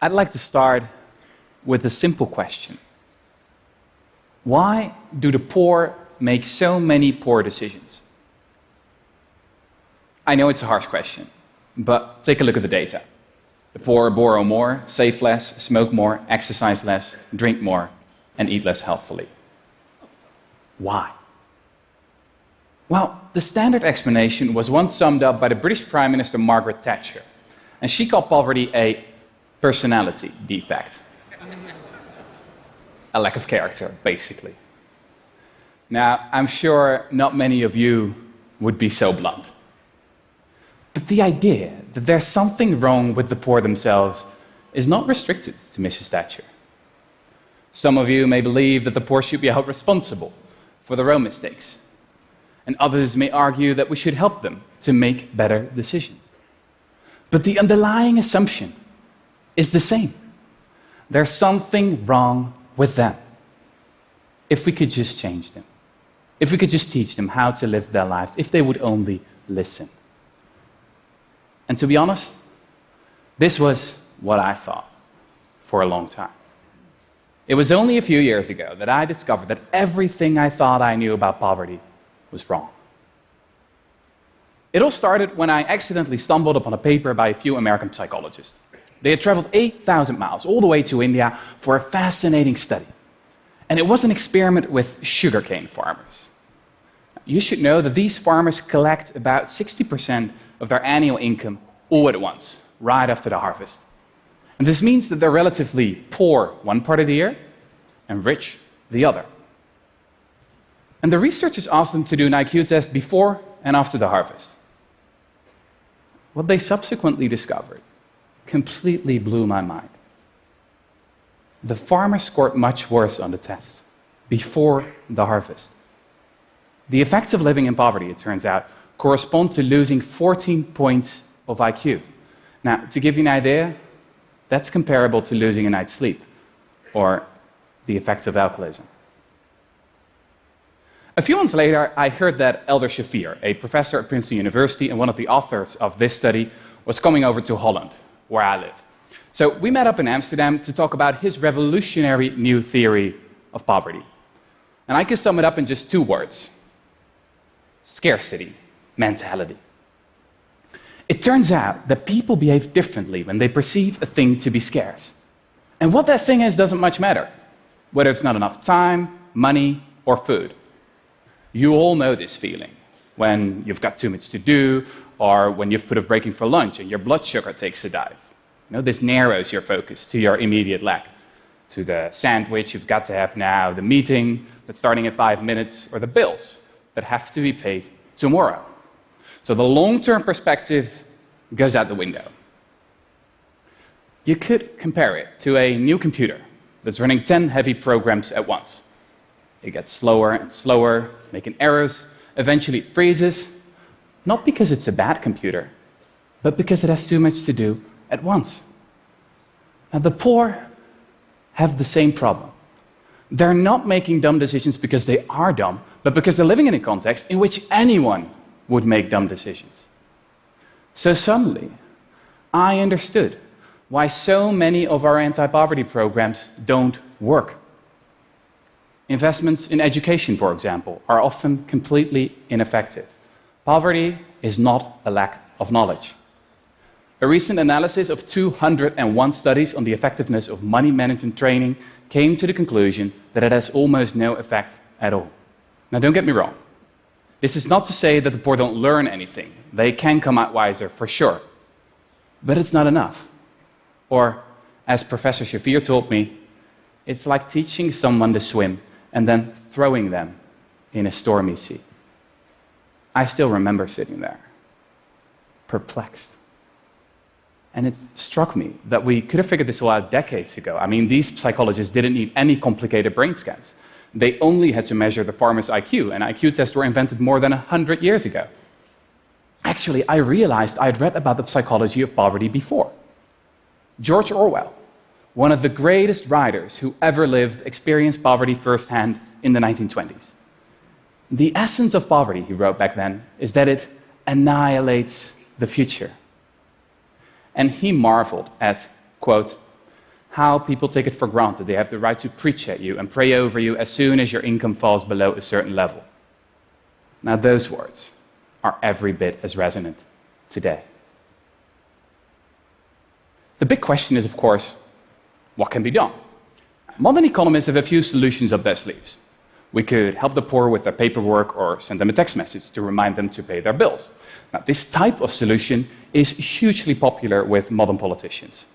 I'd like to start with a simple question. Why do the poor make so many poor decisions? I know it's a harsh question, but take a look at the data. The poor borrow more, save less, smoke more, exercise less, drink more, and eat less healthfully. Why? Well, the standard explanation was once summed up by the British Prime Minister Margaret Thatcher, and she called poverty a personality defect. A lack of character, basically. Now, I'm sure not many of you would be so blunt. But the idea that there's something wrong with the poor themselves is not restricted to Mrs. Thatcher. Some of you may believe that the poor should be held responsible for their own mistakes, and others may argue that we should help them to make better decisions. But the underlying assumption is the same. There's something wrong with them. If we could just change them, if we could just teach them how to live their lives, if they would only listen. And to be honest, this was what I thought for a long time. It was only a few years ago that I discovered that everything I thought I knew about poverty was wrong. It all started when I accidentally stumbled upon a paper by a few American psychologists. They had traveled 8,000 miles all the way to India for a fascinating study. And it was an experiment with sugarcane farmers. You should know that these farmers collect about 60% of their annual income all at once, right after the harvest. And this means that they're relatively poor one part of the year and rich the other. And the researchers asked them to do an IQ test before and after the harvest. What they subsequently discovered completely blew my mind. The farmers scored much worse on the test before the harvest. The effects of living in poverty, it turns out, correspond to losing 14 points of IQ. Now, to give you an idea, that's comparable to losing a night's sleep, or the effects of alcoholism. A few months later, I heard that Elder Shafir, a professor at Princeton University and one of the authors of this study, was coming over to Holland, where I live. So we met up in Amsterdam to talk about his revolutionary new theory of poverty. And I can sum it up in just 2 words: scarcity mentality. It turns out that people behave differently when they perceive a thing to be scarce. And what that thing is doesn't much matter, whether it's not enough time, money, or food. You all know this feeling when you've got too much to do, or when you've put off breaking for lunch and your blood sugar takes a dive. You know, this narrows your focus to your immediate lack, to the sandwich you've got to have now, the meeting that's starting in 5 minutes, or the bills that have to be paid tomorrow. So the long-term perspective goes out the window. You could compare it to a new computer that's running 10 heavy programs at once. It gets slower and slower, making errors. Eventually it freezes, not because it's a bad computer, but because it has too much to do at once. Now, the poor have the same problem. They're not making dumb decisions because they are dumb, but because they're living in a context in which anyone would make dumb decisions. So suddenly, I understood why so many of our anti-poverty programs don't work. Investments in education, for example, are often completely ineffective. Poverty is not a lack of knowledge. A recent analysis of 201 studies on the effectiveness of money management training came to the conclusion that it has almost no effect at all. Now, don't get me wrong. This is not to say that the poor don't learn anything. They can come out wiser, for sure. But it's not enough. Or, as Professor Shafir told me, it's like teaching someone to swim and then throwing them in a stormy sea. I still remember sitting there, perplexed. And it struck me that we could have figured this all out decades ago. I mean, these psychologists didn't need any complicated brain scans. They only had to measure the farmer's IQ, and IQ tests were invented more than 100 years ago. Actually, I realized I'd read about the psychology of poverty before. George Orwell, one of the greatest writers who ever lived, experienced poverty firsthand in the 1920s. The essence of poverty, he wrote back then, is that it annihilates the future. And he marveled at, quote, how people take it for granted they have the right to preach at you and pray over you as soon as your income falls below a certain level. Now, those words are every bit as resonant today. The big question is, of course, what can be done? Modern economists have a few solutions up their sleeves. We could help the poor with their paperwork or send them a text message to remind them to pay their bills. Now, this type of solution is hugely popular with modern politicians,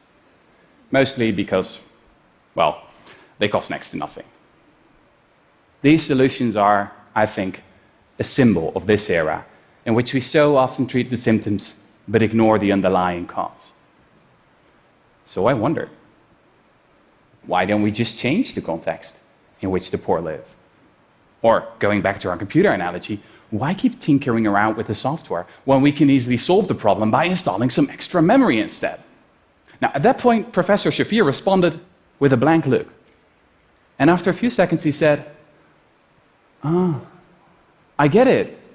mostly because, well, they cost next to nothing. These solutions are, I think, a symbol of this era in which we so often treat the symptoms but ignore the underlying cause. So I wondered, why don't we just change the context in which the poor live? Or, going back to our computer analogy, why keep tinkering around with the software when we can easily solve the problem by installing some extra memory instead? Now, at that point, Professor Shafir responded with a blank look. And after a few seconds, he said, I get it.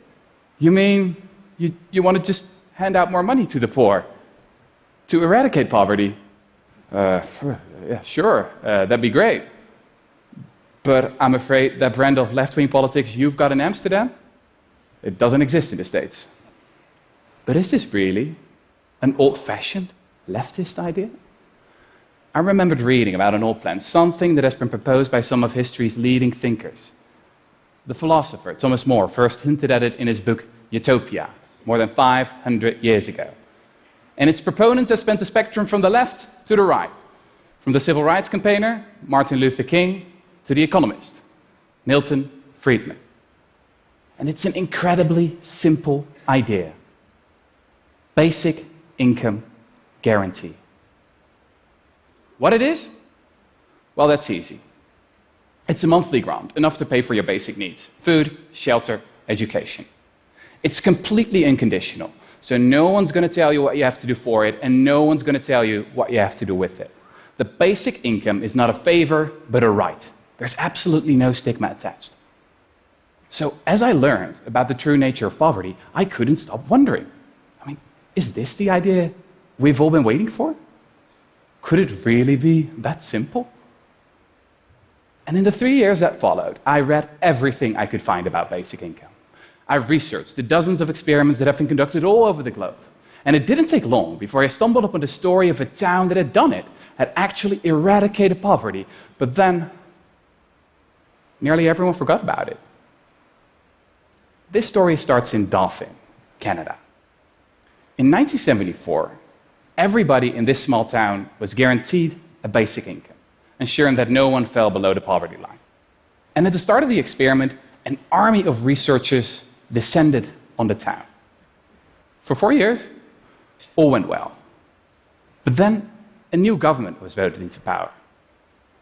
You mean you want to just hand out more money to the poor to eradicate poverty? Yeah, sure, that'd be great. But I'm afraid that brand of left-wing politics you've got in Amsterdam, it doesn't exist in the States. But is this really an old-fashioned leftist idea? I remembered reading about an old plan, something that has been proposed by some of history's leading thinkers. The philosopher Thomas More first hinted at it in his book Utopia, more than 500 years ago. And its proponents have spanned the spectrum from the left to the right, from the civil rights campaigner, Martin Luther King, to the economist, Milton Friedman. And it's an incredibly simple idea. Basic income guarantee. What it is? Well, that's easy. It's a monthly grant, enough to pay for your basic needs: food, shelter, education. It's completely unconditional, so no one's going to tell you what you have to do for it, and no one's going to tell you what you have to do with it. The basic income is not a favor, but a right. There's absolutely no stigma attached. So as I learned about the true nature of poverty, I couldn't stop wondering. I mean, is this the idea we've all been waiting for? Could it really be that simple? And in the 3 years that followed, I read everything I could find about basic income. I researched the dozens of experiments that have been conducted all over the globe. And it didn't take long before I stumbled upon the story of a town that had done it, had actually eradicated poverty, but then nearly everyone forgot about it. This story starts in Dauphin, Canada. In 1974, everybody in this small town was guaranteed a basic income, ensuring that no one fell below the poverty line. And at the start of the experiment, an army of researchers descended on the town. For 4 years, all went well. But then a new government was voted into power.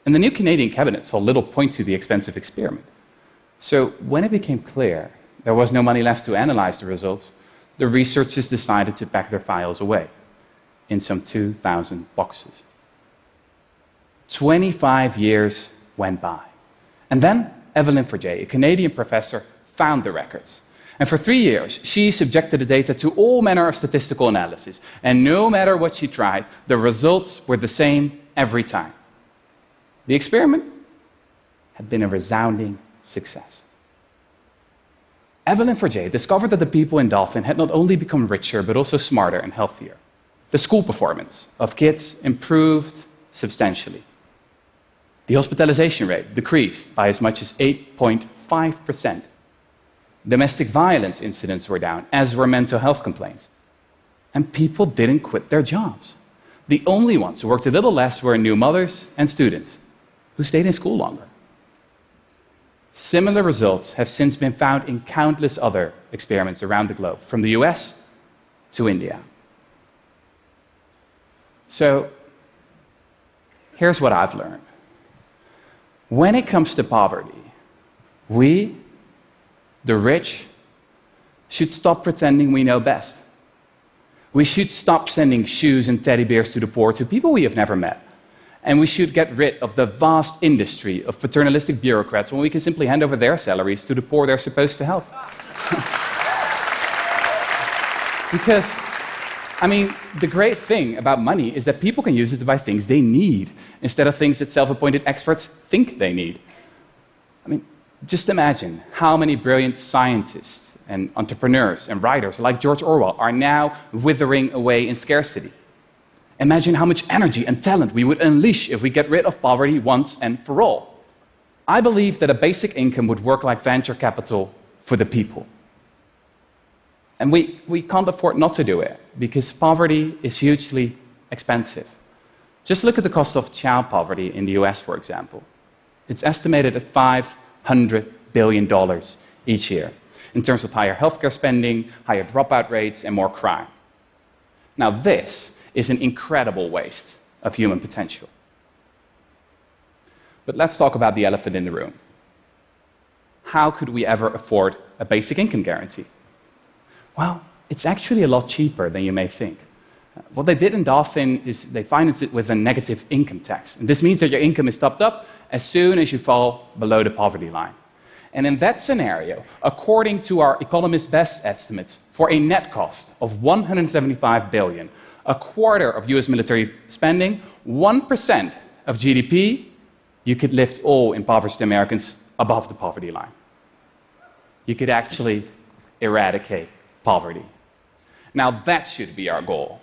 And the new Canadian cabinet saw little point to the expensive experiment. So when it became clear there was no money left to analyze the results, the researchers decided to pack their files away in some 2,000 boxes. 25 years went by. And then Evelyn Forget, a Canadian professor, found the records. And for 3 years, she subjected the data to all manner of statistical analysis. And no matter what she tried, the results were the same every time. The experiment had been a resounding success. Evelyn Forget discovered that the people in Dauphin had not only become richer, but also smarter and healthier. The school performance of kids improved substantially. The hospitalization rate decreased by as much as 8.5%. Domestic violence incidents were down, as were mental health complaints. And people didn't quit their jobs. The only ones who worked a little less were new mothers and students who stayed in school longer. Similar results have since been found in countless other experiments around the globe, from the US to India. So, here's what I've learned. When it comes to poverty, we, the rich, should stop pretending we know best. We should stop sending shoes and teddy bears to the poor, to people we have never met. And we should get rid of the vast industry of paternalistic bureaucrats when we can simply hand over their salaries to the poor they're supposed to help. Because I mean, the great thing about money is that people can use it to buy things they need instead of things that self-appointed experts think they need. I mean, just imagine how many brilliant scientists and entrepreneurs and writers like George Orwell are now withering away in scarcity. Imagine how much energy and talent we would unleash if we get rid of poverty once and for all. I believe that a basic income would work like venture capital for the people. And we can't afford not to do it, because poverty is hugely expensive. Just look at the cost of child poverty in the US, for example. It's estimated at $500 billion each year, in terms of higher healthcare spending, higher dropout rates, and more crime. Now, this is an incredible waste of human potential. But let's talk about the elephant in the room. How could we ever afford a basic income guarantee? Well, it's actually a lot cheaper than you may think. What they did in Dauphin is they financed it with a negative income tax. And this means that your income is topped up as soon as you fall below the poverty line. And in that scenario, according to our economists' best estimates, for a net cost of $175 billion, a quarter of US military spending, 1% of GDP, you could lift all impoverished Americans above the poverty line. You could actually eradicate poverty. Now that should be our goal.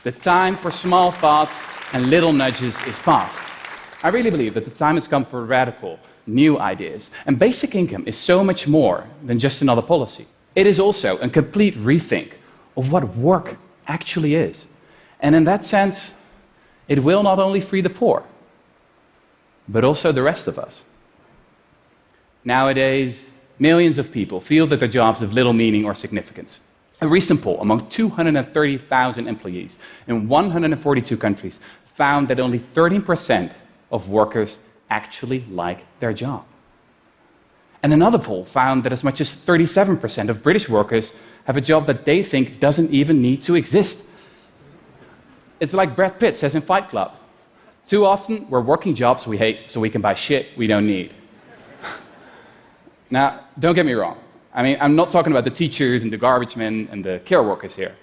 The time for small thoughts and little nudges is past. I really believe that the time has come for radical, new ideas. And basic income is so much more than just another policy. It is also a complete rethink of what work actually is. And in that sense, it will not only free the poor, but also the rest of us. Nowadays, millions of people feel that their jobs have little meaning or significance. A recent poll among 230,000 employees in 142 countries found that only 13% of workers actually like their job. And another poll found that as much as 37% of British workers have a job that they think doesn't even need to exist. It's like Brad Pitt says in Fight Club. Too often, we're working jobs we hate so we can buy shit we don't need. Now, don't get me wrong. I mean, I'm not talking about the teachers and the garbage men and the care workers here.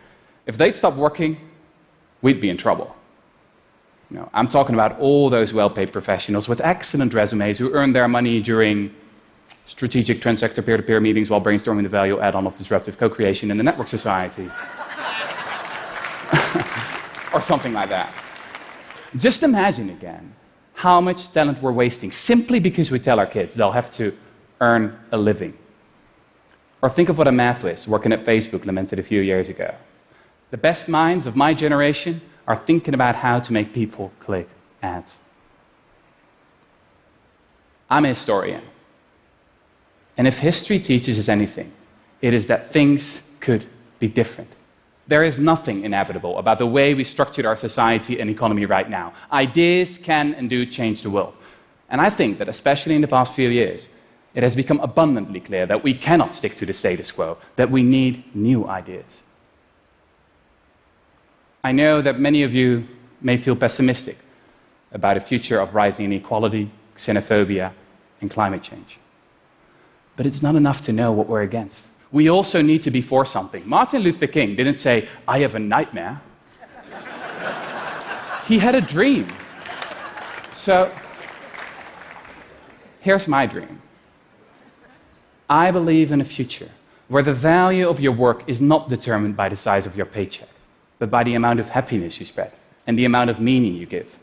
If they'd stop working, we'd be in trouble. No, I'm talking about all those well-paid professionals with excellent resumes who earn their money during strategic transsector peer-to-peer meetings while brainstorming the value add-on of disruptive co-creation in the network society. Or something like that. Just imagine again how much talent we're wasting simply because we tell our kids they'll have to earn a living. Or think of what a math whiz working at Facebook lamented a few years ago. The best minds of my generation are thinking about how to make people click ads. I'm a historian. And if history teaches us anything, it is that things could be different. There is nothing inevitable about the way we structured our society and economy right now. Ideas can and do change the world. And I think that especially in the past few years, it has become abundantly clear that we cannot stick to the status quo, that we need new ideas. I know that many of you may feel pessimistic about a future of rising inequality, xenophobia, and climate change. But it's not enough to know what we're against. We also need to be for something. Martin Luther King didn't say, "I have a nightmare." He had a dream. So, here's my dream. I believe in a future where the value of your work is not determined by the size of your paycheck, but by the amount of happiness you spread and the amount of meaning you give.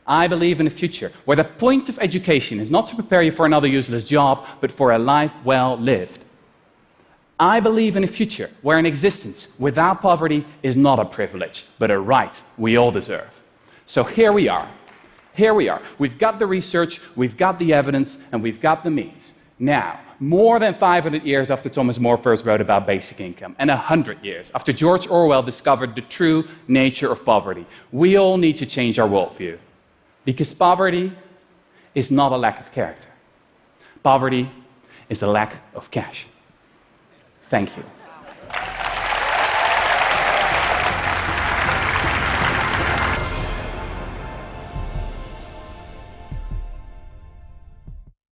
I believe in a future where the point of education is not to prepare you for another useless job, but for a life well lived. I believe in a future where an existence without poverty is not a privilege, but a right we all deserve. So here we are. Here we are. We've got the research, we've got the evidence, and we've got the means. Now, more than 500 years after Thomas More first wrote about basic income, and 100 years after George Orwell discovered the true nature of poverty, we all need to change our worldview. Because poverty is not a lack of character. Poverty is a lack of cash. Thank you.